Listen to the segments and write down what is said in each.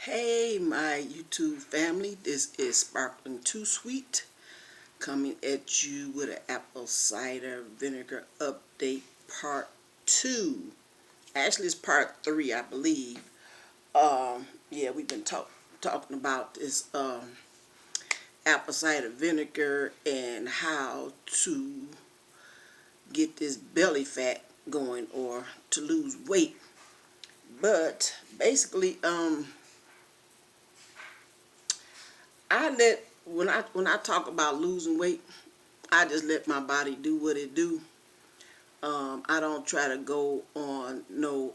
Hey, my YouTube family, this is Sparkling Too Sweet coming at you with an apple cider vinegar update part 2. Actually, it's part 3, I believe. Yeah, we've been talking about this apple cider vinegar and how to get this belly fat going or to lose weight. But basically, when I talk about losing weight, I just let my body do what it do. I don't try to go on no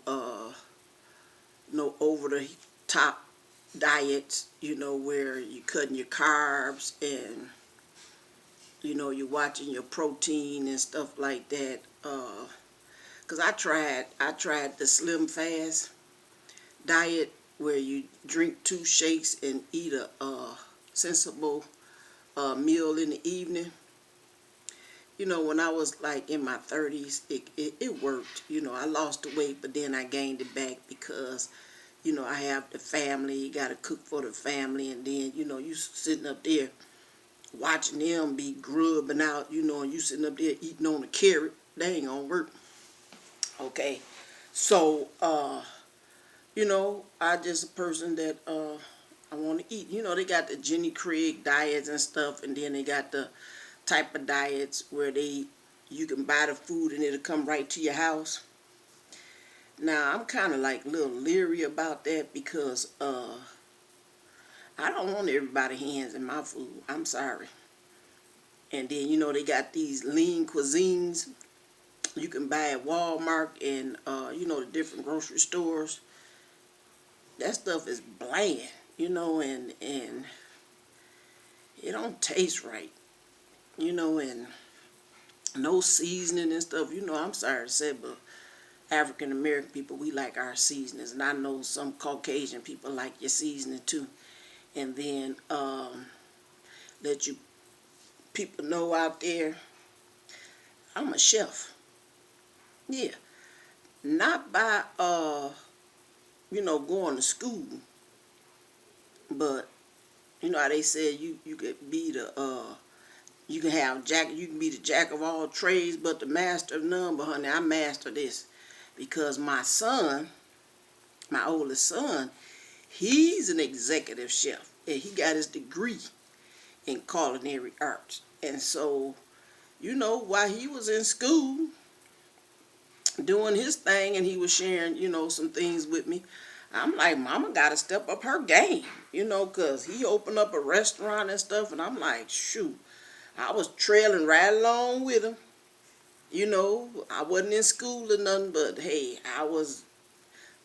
over the top diets, where you cutting your carbs and you're watching your protein and stuff like that. 'Cause I tried the slim fast diet where you drink 2 shakes and eat a sensible meal in the evening. When I was like in my 30s, it worked. I lost the weight, but then I gained it back because, I have the family, you got to cook for the family, and then, you sitting up there watching them be grubbing out, and you sitting up there eating on a carrot. They ain't gonna work. Okay. So, I just a person that, I want to eat. They got the Jenny Craig diets and stuff, and then they got the type of diets where you can buy the food and it'll come right to your house. Now I'm kind of like a little leery about that because I don't want everybody's hands in my food. I'm sorry. And then they got these lean cuisines you can buy at Walmart and the different grocery stores. That stuff is bland, and it don't taste right, and no seasoning and stuff. I'm sorry to say, but African American people, we like our seasonings, and I know some Caucasian people like your seasoning too. And then let you people know out there, I'm a chef. Yeah, not by going to school, but how they said you could be the you can have you can be the jack of all trades, but the master of none. But honey, I master this because my son, my oldest son, he's an executive chef, and he got his degree in culinary arts. And so, while he was in school doing his thing and he was sharing, some things with me, I'm like, Mama got to step up her game, because he opened up a restaurant and stuff, and I'm like, shoot, I was trailing right along with him. I wasn't in school or nothing, but hey, I was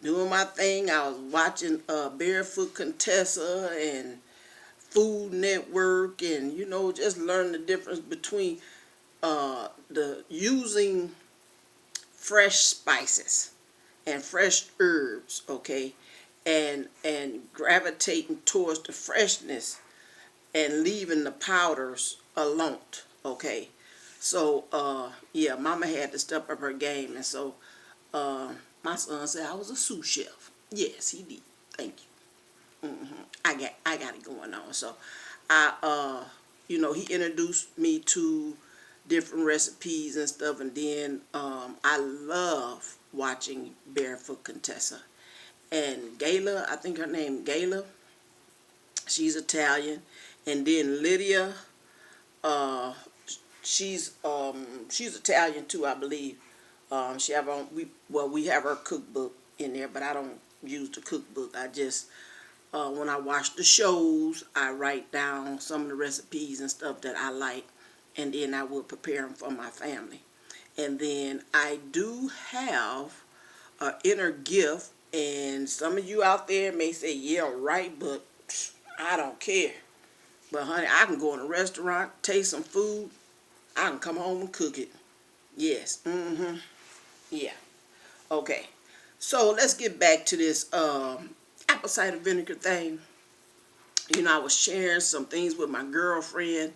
doing my thing. I was watching Barefoot Contessa and Food Network, and just learning the difference between the using fresh spices and fresh herbs, okay, and gravitating towards the freshness and leaving the powders alone, okay. So yeah, Mama had to step up her game, and so my son said I was a sous chef. Yes, he did. Thank you. I got it going on. So he introduced me to different recipes and stuff, and then I love watching Barefoot Contessa and Gayla. I think her name Gayla. She's Italian, and then Lydia. Uh, she's Italian too, I believe. She have on we have her cookbook in there, but I don't use the cookbook. I just when I watch the shows, I write down some of the recipes and stuff that I like, and then I will prepare them for my family. And then I do have an inner gift, and some of you out there may say, yeah, right, but I don't care. But honey, I can go in a restaurant, taste some food, I can come home and cook it. Yes. Yeah. Okay. So let's get back to this apple cider vinegar thing. I was sharing some things with my girlfriend,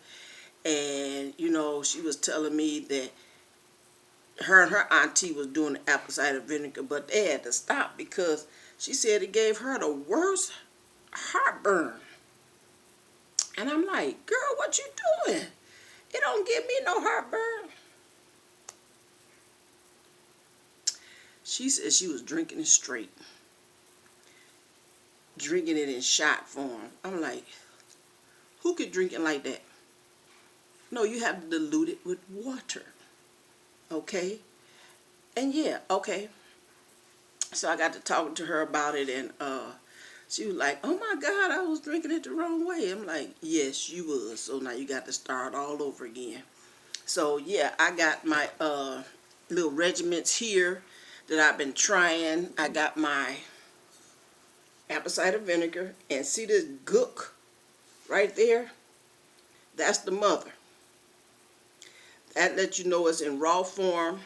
and she was telling me that her and her auntie was doing the apple cider vinegar, but they had to stop because she said it gave her the worst heartburn. And I'm like, girl, what you doing? It don't give me no heartburn. She said she was drinking it straight. Drinking it in shot form. I'm like, who could drink it like that? No, you have to dilute it with water. Okay? And yeah, okay. So I got to talking to her about it, and she was like, oh my God, I was drinking it the wrong way. I'm like, yes, you was. So now you got to start all over again. So yeah, I got my little regiments here that I've been trying. I got my apple cider vinegar, and see this gook right there? That's the mother. That lets you know it's in raw form.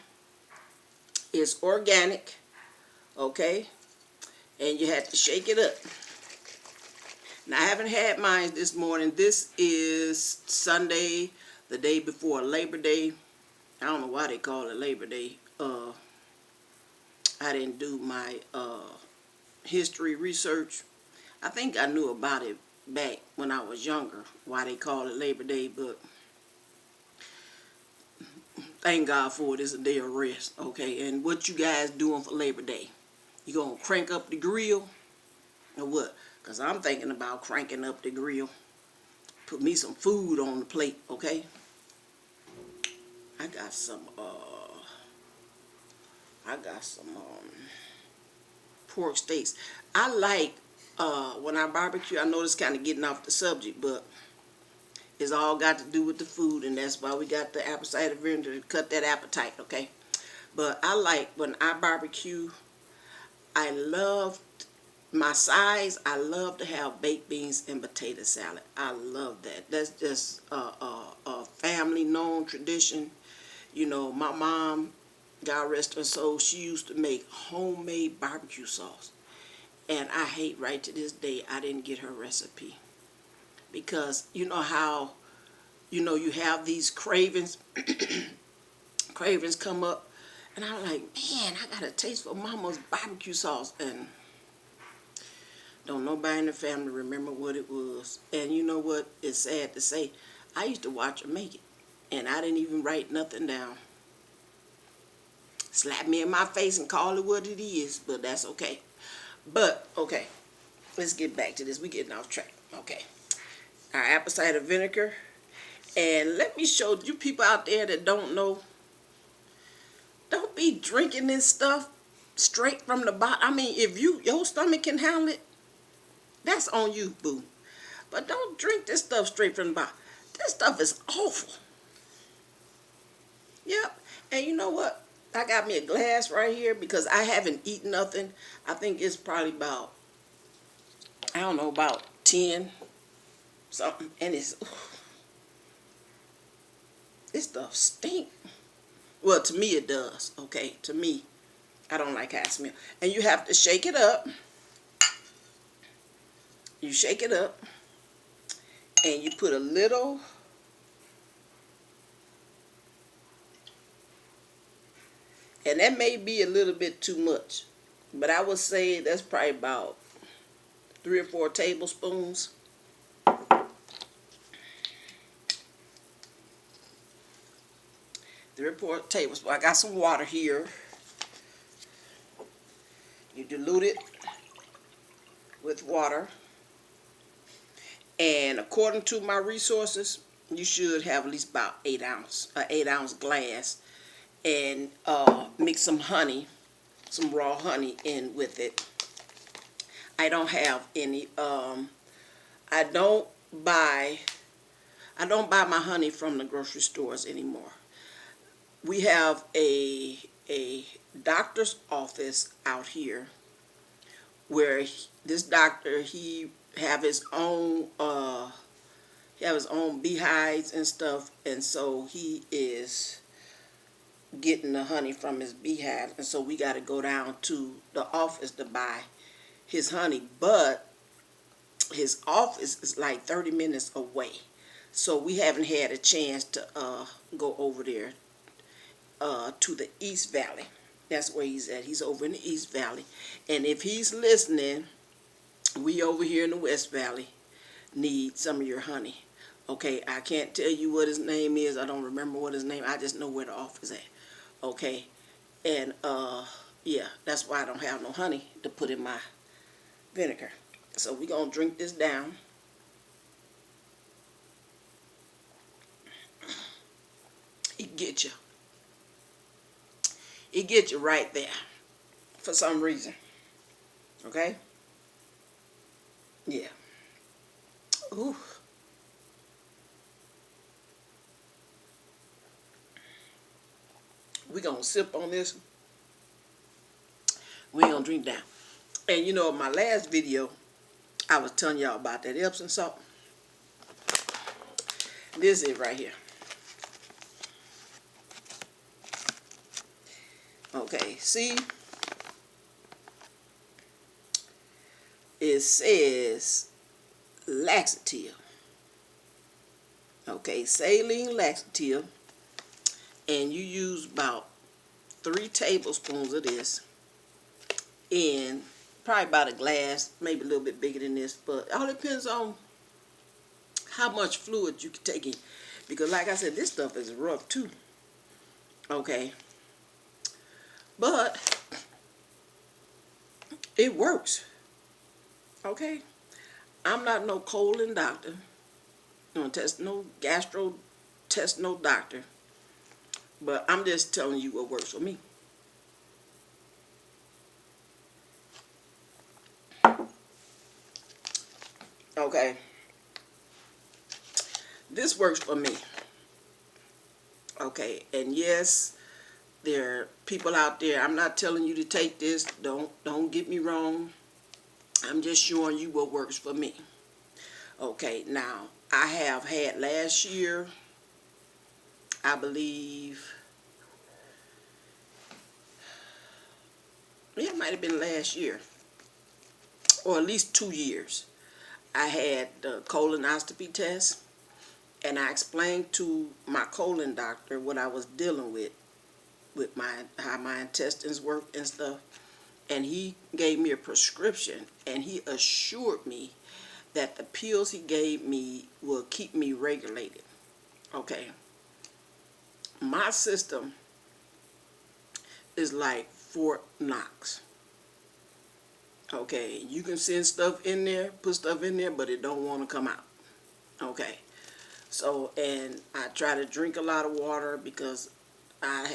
It's organic, okay? And you have to shake it up. Now, I haven't had mine this morning. This is Sunday, the day before Labor Day. I don't know why they call it Labor Day. I didn't do my history research. I think I knew about it back when I was younger, why they call it Labor Day, but thank God for it. It's a day of rest, okay? And what you guys doing for Labor Day? You gonna crank up the grill or what? Because I'm thinking about cranking up the grill. Put me some food on the plate, okay? I got some pork steaks. I like when I barbecue. I know this kind of getting off the subject, but it's all got to do with the food, and that's why we got the apple cider vinegar to cut that appetite, okay? But I like when I barbecue. I love my sides. I love to have baked beans and potato salad. I love that. That's just a family known tradition. You know, my mom, God rest her soul, she used to make homemade barbecue sauce. And I hate right to this day I didn't get her recipe. Because you know how, you know, you have these cravings, cravings come up. And I'm like, man, I got a taste for mama's barbecue sauce. And don't nobody in the family remember what it was. And you know what? It's sad to say, I used to watch her make it. And I didn't even write nothing down. Slap me in my face and call it what it is, but that's okay. But, okay, let's get back to this. We're getting off track. Okay. Our apple cider vinegar. And let me show you people out there that don't know, don't be drinking this stuff straight from the bottle. I mean, if your stomach can handle it, that's on you, boo. But don't drink this stuff straight from the bottle. This stuff is awful. Yep. And you know what? I got me a glass right here because I haven't eaten nothing. I think it's probably about, I don't know, about 10 something. And it's, this stuff stink. Well, to me it does, okay? To me, I don't like how it smells. And you have to shake it up. You shake it up. And you put a little, and that may be a little bit too much, but I would say that's probably about 3 or 4 tablespoons. 3 or 4 tablespoons. I got some water here. You dilute it with water. And according to my resources, you should have at least about 8 ounce glass. And mix some honey, some raw honey in with it. I don't have any, I don't buy my honey from the grocery stores anymore. We have a doctor's office out here where this doctor, he have his own beehives and stuff, and so he is getting the honey from his beehive, and so we got to go down to the office to buy his honey. But his office is like 30 minutes away, so we haven't had a chance to go over there to the East Valley. That's where he's at. He's over in the East Valley. And if he's listening, We over here in the West Valley need some of your honey. Okay, I can't tell you what his name is. I don't remember what his name. I just know where the office at. Okay, and yeah, that's why I don't have no honey to put in my vinegar. So we gonna drink this down. It get you. It get you right there for some reason. Okay. Yeah. Ooh. We gonna sip on this. We ain't gonna drink down. And you know, in my last video, I was telling y'all about that Epsom salt. This is it right here. Okay, see, it says laxative. Okay, saline laxative, and you use about 3 tablespoons of this in probably about a glass, maybe a little bit bigger than this, but it all depends on how much fluid you can take in. Because like I said, this stuff is rough too. Okay. But it works. Okay. I'm not no colon doctor. No test, no gastro test, no doctor. But I'm just telling you what works for me. Okay. This works for me. Okay. And yes, there are people out there. I'm not telling you to take this. Don't get me wrong. I'm just showing you what works for me. Okay. Now, I have had last year, I believe, it might have been last year, or at least 2 years. I had the colonoscopy test, and I explained to my colon doctor what I was dealing with how my intestines work and stuff. And he gave me a prescription, and he assured me that the pills he gave me will keep me regulated. Okay. My system is like Fort Knox. Okay, you can send stuff in there, put stuff in there, but it don't want to come out. Okay. So, and I try to drink a lot of water because I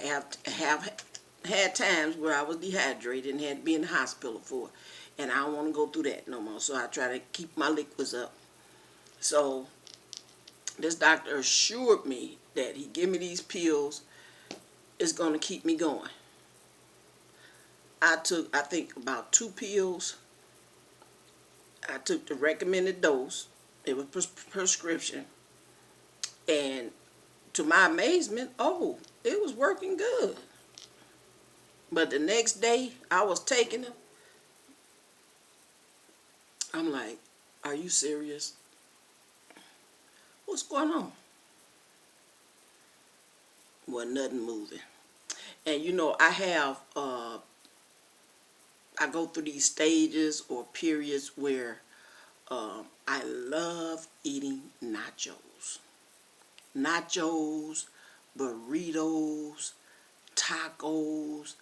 have had times where I was dehydrated and had to be in the hospital for, and I don't want to go through that no more. So I try to keep my liquids up. So this doctor assured me that he give me these pills, it's going to keep me going. I took, I think, about 2 pills. I took the recommended dose. It was prescription. And to my amazement, oh, it was working good. But the next day I was taking them. I'm like, are you serious? What's going on? Well, nothing moving. And you know, I go through these stages or periods where I love eating nachos. Nachos, burritos, tacos,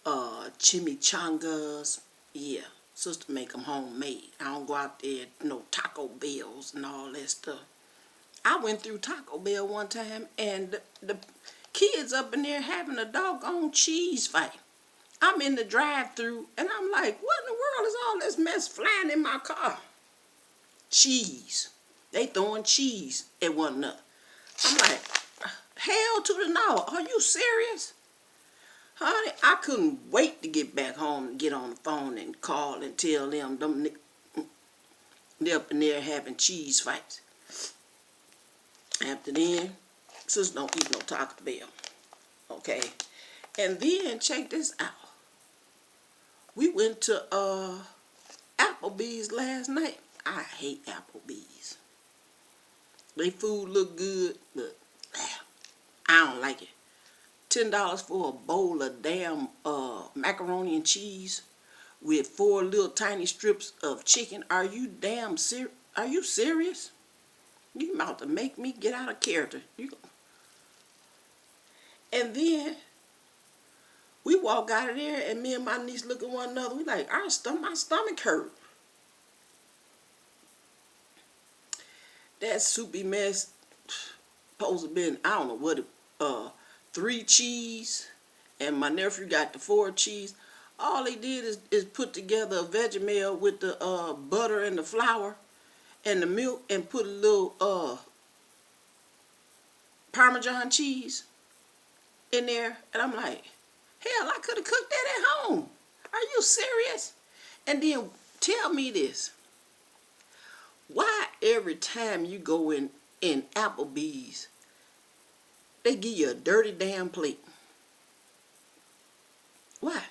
chimichangas. Yeah, sister make them homemade. I don't go out there, Taco Bells and all that stuff. I went through Taco Bell one time, and the kids up in there having a doggone cheese fight. I'm in the drive-thru, and I'm like, what in the world is all this mess flying in my car? Cheese. They throwing cheese at one another. I'm like, hell to the no. Are you serious? Honey, I couldn't wait to get back home and get on the phone and call and tell them they're up in there having cheese fights. After then, sisters don't eat no Taco Bell. Okay? And then, check this out. We went to Applebee's last night. I hate Applebee's. They food look good, but I don't like it. $10 for a bowl of damn macaroni and cheese with 4 little tiny strips of chicken. Are you Are you serious? You about to make me get out of character. And then we walk out of there, and me and my niece look at one another. We like, my stomach hurt. That soupy mess supposed to been, I don't know what it, 3 cheese, and my nephew got the 4 cheese. All they did is put together a Vegemel with the butter and the flour and the milk, and put a little Parmesan cheese in there. And I'm like, hell, I could have cooked that at home. Are you serious? And then tell me this. Why every time you go in Applebee's, they give you a dirty damn plate? Why?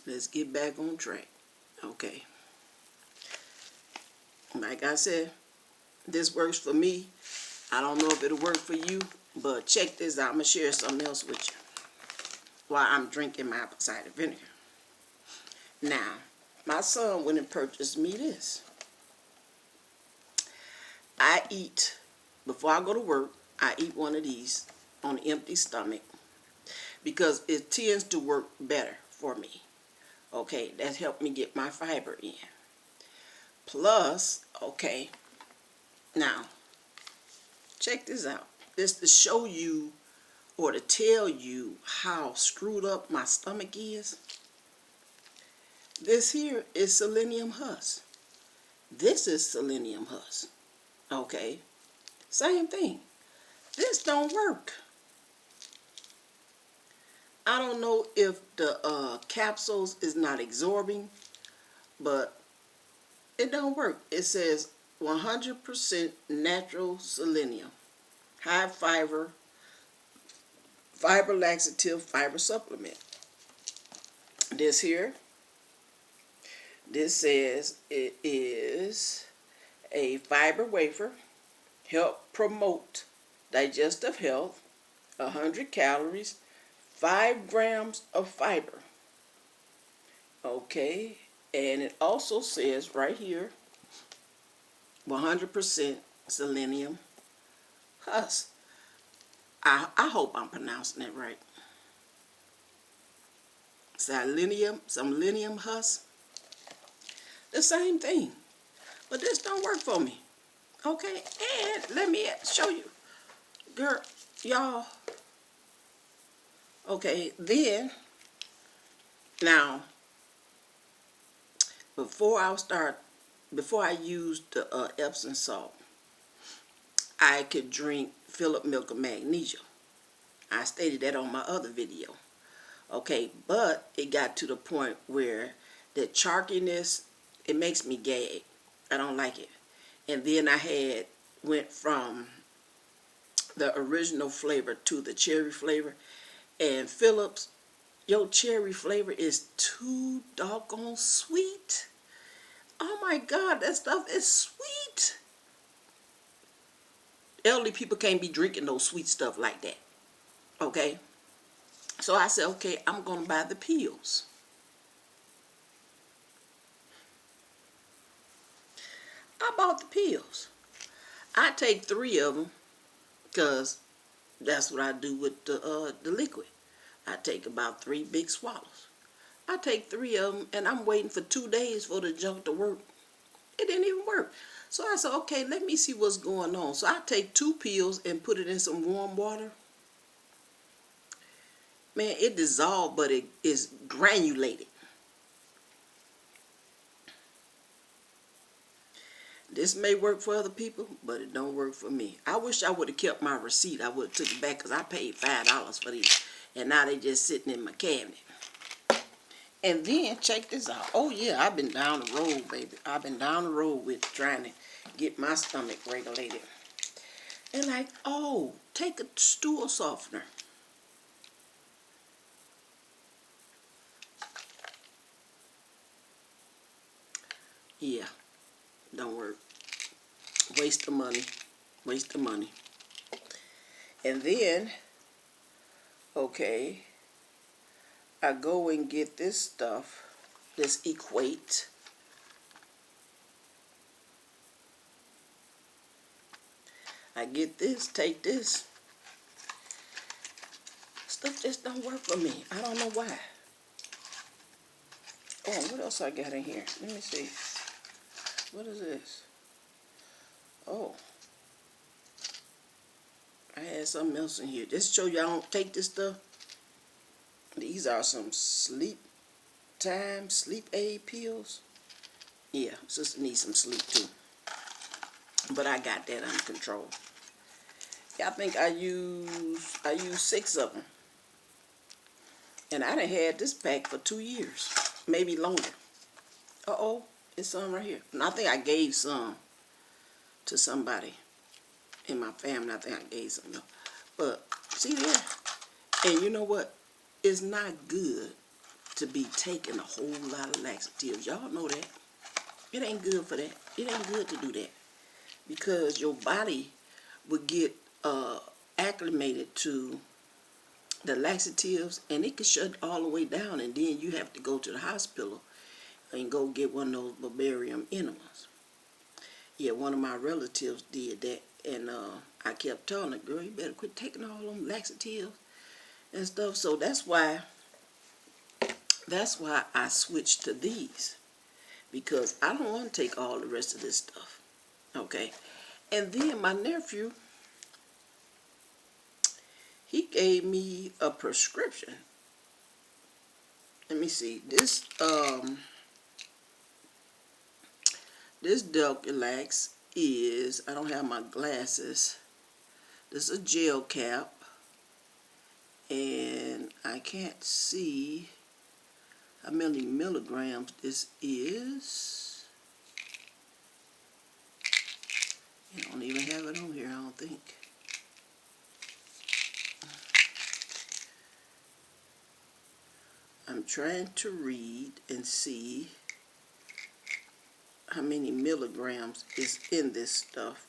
Let's get back on track. Okay. Like I said, this works for me. I don't know if it'll work for you, but check this out. I'm going to share something else with you while I'm drinking my apple cider vinegar. Now, my son went and purchased me this. I eat, before I go to work, I eat one of these on an empty stomach because it tends to work better for me. Okay, that helped me get my fiber in. Plus, okay, now, check this out. This to show you or to tell you how screwed up my stomach is. This here is selenium husk. This is selenium husk. Okay, same thing. This don't work. I don't know if the capsules is not absorbing, but it don't work. It says 100% natural selenium, high fiber, fiber laxative, fiber supplement. This here, this says it is a fiber wafer, help promote digestive health, 100 calories, 5 grams of fiber. Okay, and it also says right here, 100% selenium husk. I hope I'm pronouncing it right. Selenium husk. The same thing. But this don't work for me. Okay, and let me show you. Girl, y'all. Okay, then, now, before I used the Epsom salt, I could drink Philip milk of magnesia. I stated that on my other video. Okay, but it got to the point where the chalkiness, it makes me gag. I don't like it. And then I went from the original flavor to the cherry flavor. And Phillips, your cherry flavor is too doggone sweet. Oh my God, that stuff is sweet. Elderly people can't be drinking no sweet stuff like that. Okay? So I said, okay, I'm going to buy the pills. I bought the pills. I take 3 of them because that's what I do with the liquid. I take about 3 big swallows. I take 3 of them, and I'm waiting for 2 days for the junk to work. It didn't even work. So I said, okay, let me see what's going on. So I take 2 pills and put it in some warm water. Man, it dissolved, but it is granulated. This may work for other people, but it don't work for me. I wish I would have kept my receipt. I would have took it back because I paid $5 for these. And now they just sitting in my cabinet. And then, check this out. Oh, yeah, I've been down the road, baby. I've been down the road with trying to get my stomach regulated. And like, oh, take a stool softener. Yeah, don't work. Waste of money. Waste of money. And then, okay, I go and get this stuff. Let's equate. I get this, take this. Stuff just don't work for me. I don't know why. Oh, what else I got in here? Let me see. What is this? Oh, I had something else in here. Just to show you I don't take this stuff. These are some sleep aid pills. Yeah, sister needs some sleep too. But I got that under control. Yeah, I think I used 6 of them. And I done had this pack for 2 years. Maybe longer. Uh-oh, it's some right here. And I think I gave some to somebody in my family. I think I gave some. But, see there? And you know what? It's not good to be taking a whole lot of laxatives. Y'all know that. It ain't good for that. It ain't good to do that. Because your body would get acclimated to the laxatives, and it can shut all the way down, and then you have to go to the hospital and go get one of those barbarian enemas. Yeah, one of my relatives did that, and I kept telling her, girl, you better quit taking all them laxatives and stuff. So that's why I switched to these, because I don't want to take all the rest of this stuff. Okay, and then my nephew, he gave me a prescription. Let me see. This Delculax is, I don't have my glasses. This is a gel cap, and I can't see how many milligrams this is. You don't even have it on here, I don't think. I'm trying to read and see how many milligrams is in this stuff,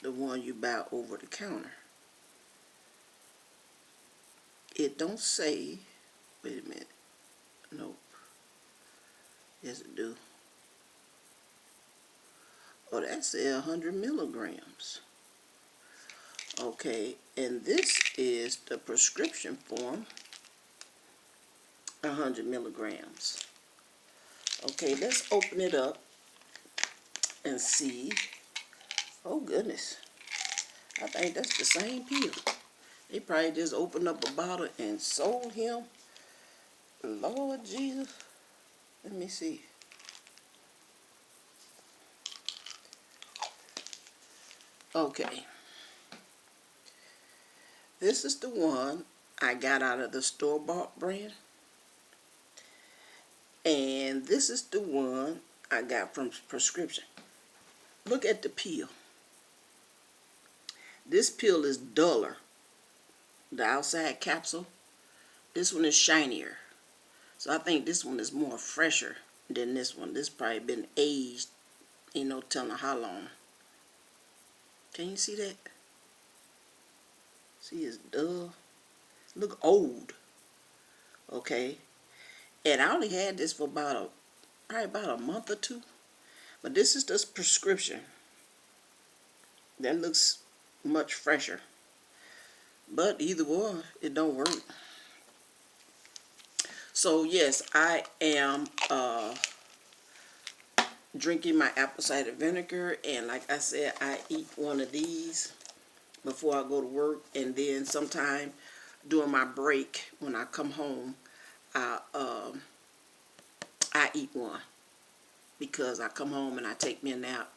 the one you buy over the counter. It don't say, wait a minute, nope, yes it do. Oh, that says 100 milligrams. Okay, and this is the prescription form, 100 milligrams. Okay, let's open it up and see. Oh goodness, I think that's the same pill. They probably just opened up a bottle and sold him. Lord Jesus, let me see. Okay, this is the one I got out of the store-bought brand, and this is the one I got from prescription. Look at the pill. This pill is duller. The outside capsule, this one is shinier. So I think this one is more fresher than this one. This probably been aged, ain't no telling how long. Can you see that? See, it's dull. Look old. Okay. And I only had this for probably about a month or 2. But this is the prescription. That looks much fresher. But either one, it don't work. So yes, I am drinking my apple cider vinegar, and like I said, I eat one of these before I go to work, and then sometime during my break when I come home, I eat one, because I come home and I take me a nap.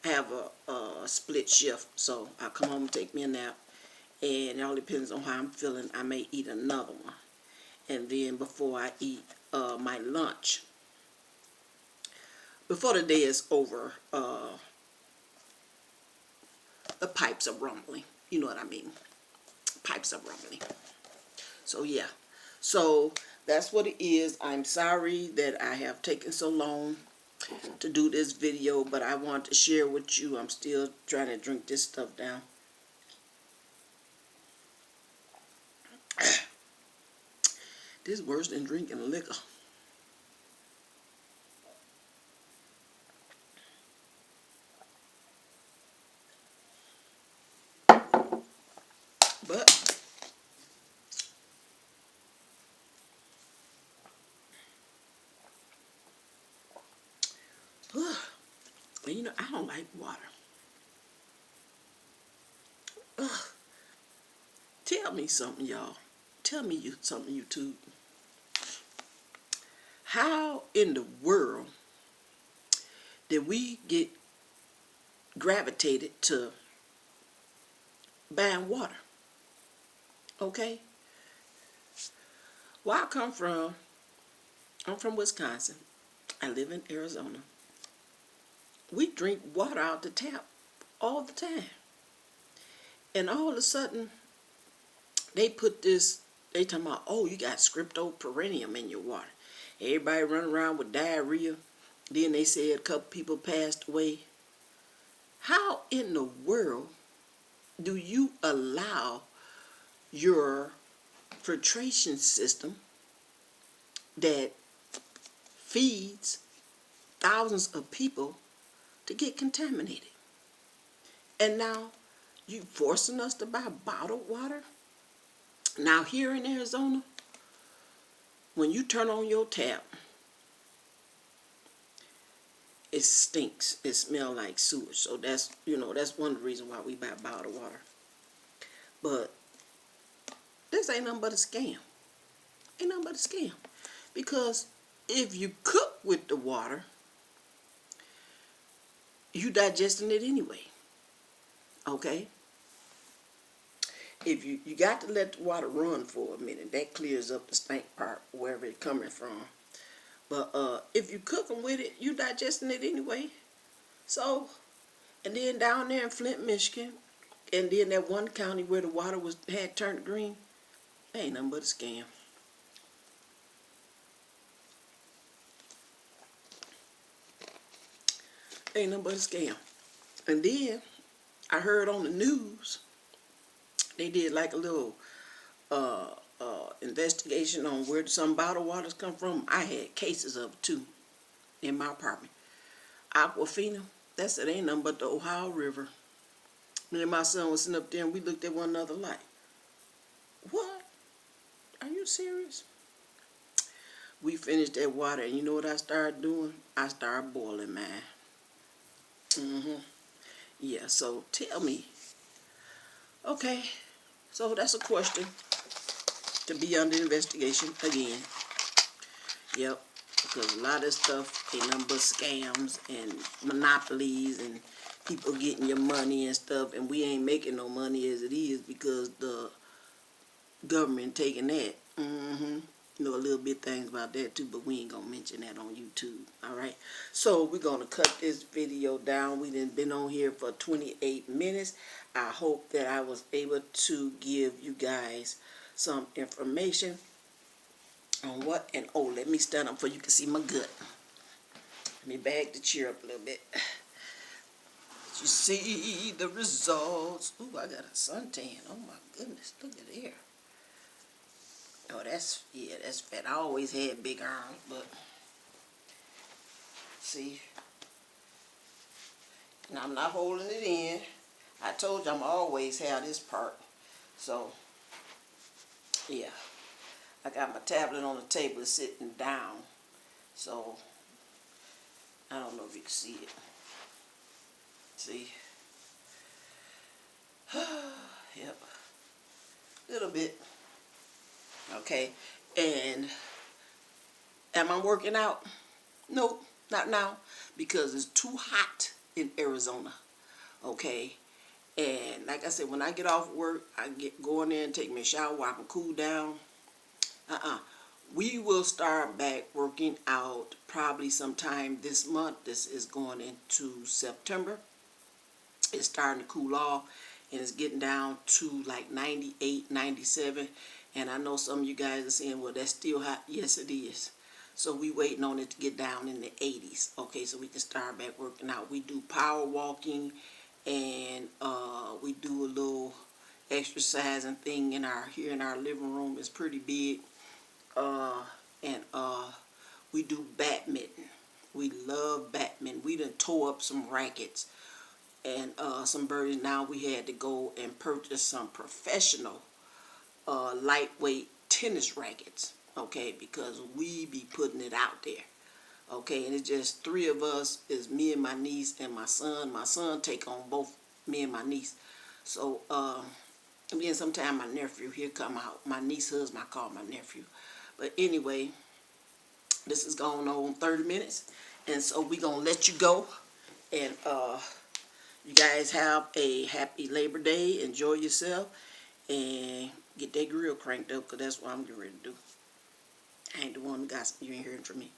I have a split shift, so I come home and take me a nap, and it all depends on how I'm feeling. I may eat another one, and then before I eat my lunch, before the day is over, the pipes are rumbling. You know what I mean? Pipes are rumbling. So yeah. So that's what it is. I'm sorry that I have taken so long to do this video, but I want to share with you. I'm still trying to drink this stuff down. This is worse than drinking liquor. And you know, I don't like water. Ugh. Tell me something, y'all. Tell me something, YouTube. How in the world did we get gravitated to buying water? Okay? Where I come from, I'm from Wisconsin. I live in Arizona. We drink water out the tap all the time. And all of a sudden, they put this, they talking about, oh, you got scriptoperennium in your water. Everybody running around with diarrhea. Then they said a couple people passed away. How in the world do you allow your filtration system that feeds thousands of people to get contaminated? And now you forcing us to buy bottled water? Now here in Arizona, when you turn on your tap, it stinks. It smells like sewage. So that's, that's one of the reasons why we buy bottled water. But this ain't nothing but a scam. Ain't nothing but a scam. Because if you cook with the water, you digesting it anyway. Okay? If you got to let the water run for a minute, that clears up the stink part, wherever it's coming from. But if you cooking with it, you digesting it anyway. So, and then down there in Flint, Michigan, and then that one county where the water had turned green, that ain't nothing but a scam. Ain't nothing but a scam. And then I heard on the news, they did like a little investigation on where some bottled waters come from. I had cases of it too in my apartment. Aquafina, that's it, ain't nothing but the Ohio River. Me and my son was sitting up there and we looked at one another like, what? Are you serious? We finished that water and you know what I started doing? I started boiling mine. Yeah, so tell me. Okay, so that's a question to be under investigation again. Yep, because a lot of stuff ain't nothing but scams and monopolies and people getting your money and stuff, and we ain't making no money as it is because the government taking that. You know a little bit things about that too, but we ain't gonna mention that on YouTube. Alright, so we're gonna cut this video down. We done been on here for 28 minutes. I hope that I was able to give you guys some information on what, and oh, let me stand up so you can see my gut. Let me bag the chair up a little bit. You see the results. Ooh, I got a suntan. Oh my goodness, look at there. Oh, that's fat. I always had big arms, but see, now I'm not holding it in. I told you I'm always have this part. So, yeah. I got my tablet on the table sitting down. So, I don't know if you can see it. See? Yep. Little bit. Okay. And am I working out? Nope, not now. Because it's too hot in Arizona. Okay. And like I said, when I get off work, I go in there and take me a shower. I can cool down. We will start back working out probably sometime this month. This is going into September. It's starting to cool off and it's getting down to like 98, 97. And I know some of you guys are saying, well, that's still hot. Yes, it is. So we waiting on it to get down in the 80s. Okay, so we can start back working out. We do power walking and we do a little exercising thing here in our living room. It's pretty big. And we do badminton. We love badminton. We done tore up some rackets and some birdies. Now we had to go and purchase some professional lightweight tennis rackets, okay, because we be putting it out there, Okay, and it's just three of us. Is me and my niece and my son. My son take on both me and my niece. So and then sometime my nephew, he'll come out. My niece husband, I call my nephew. But anyway, this is going on 30 minutes. And so we going to let you go. And you guys have a happy Labor Day. Enjoy yourself. And get that grill cranked up, because that's what I'm getting ready to do. I ain't the one that got, you ain't hearing from me.